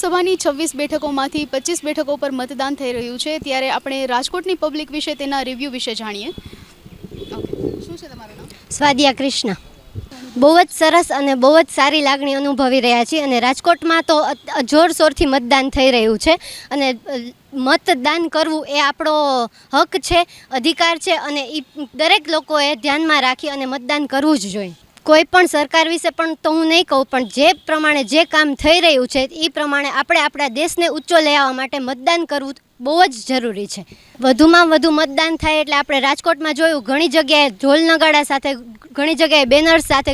વિધાनसभाની 26 બેઠકોમાંથી 25 બેઠકો પર મતદાન થઈ રહ્યું છે ત્યારે આપણે રાજકોટની પબ્લિક વિશે તેના રિવ્યૂ વિશે જાણીએ. શું છે તમારું નામ? સ્વાદિયા કૃષ્ણ. બહુ જ સરસ અને બહુ જ સારી લાગણી અનુભવી રહ્યા છીએ અને રાજકોટમાં તો જોરશોરથી મતદાન થઈ રહ્યું છે અને મતદાન કરવું એ આપણો હક છે, અધિકાર છે અને એ દરેક લોકોએ ધ્યાનમાં રાખી અને મતદાન કરવું જ જોઈએ. કોઈ પણ સરકાર વિશે પણ તો હું નહીં કહું, પણ જે પ્રમાણે જે કામ થઈ રહ્યું છે એ પ્રમાણે આપણે આપણા દેશને ઊંચો લઈ આવવા માટે મતદાન કરવું બહુ જ જરૂરી છે. વધુમાં વધુ મતદાન થાય એટલે આપણે રાજકોટમાં જોયું ઘણી જગ્યાએ ઢોલ નગાડા સાથે, ઘણી જગ્યાએ બેનર્સ સાથે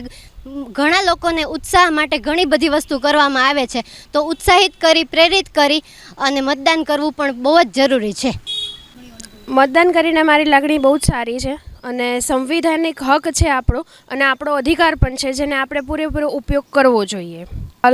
ઘણા લોકોને ઉત્સાહ માટે ઘણી બધી વસ્તુ કરવામાં આવે છે. તો ઉત્સાહિત કરી, પ્રેરિત કરી અને મતદાન કરવું પણ બહુ જ જરૂરી છે. મતદાન કરીને મારી લાગણી બહુ જ સારી છે અને સંવિધાનિક હક છે આપણો અને આપણો અધિકાર પણ છે, જેને આપણે પૂરેપૂરો ઉપયોગ કરવો જોઈએ.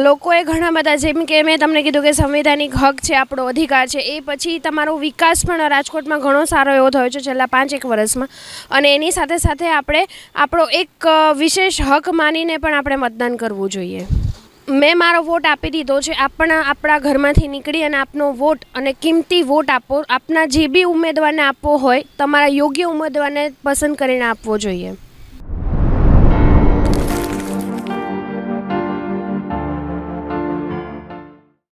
લોકોએ ઘણા બધા, જેમ કે મેં તમને કીધું કે સંવિધાનિક હક છે, આપણો અધિકાર છે, એ પછી તમારો વિકાસ પણ રાજકોટમાં ઘણો સારો એવો થયો છે છેલ્લા 5-1 વર્ષમાં અને એની સાથે સાથે આપણે આપણો એક વિશેષ હક માનીને પણ આપણે મતદાન કરવું જોઈએ. મેં મારો વોટ આપી દીધો છે. આપણા ઘરમાંથી નીકળી અને આપનો વોટ અને કિંમતી વોટ આપો. આપના જે બી ઉમેદવારને આપવો હોય, તમારા યોગ્ય ઉમેદવારને પસંદ કરીને આપવો જોઈએ.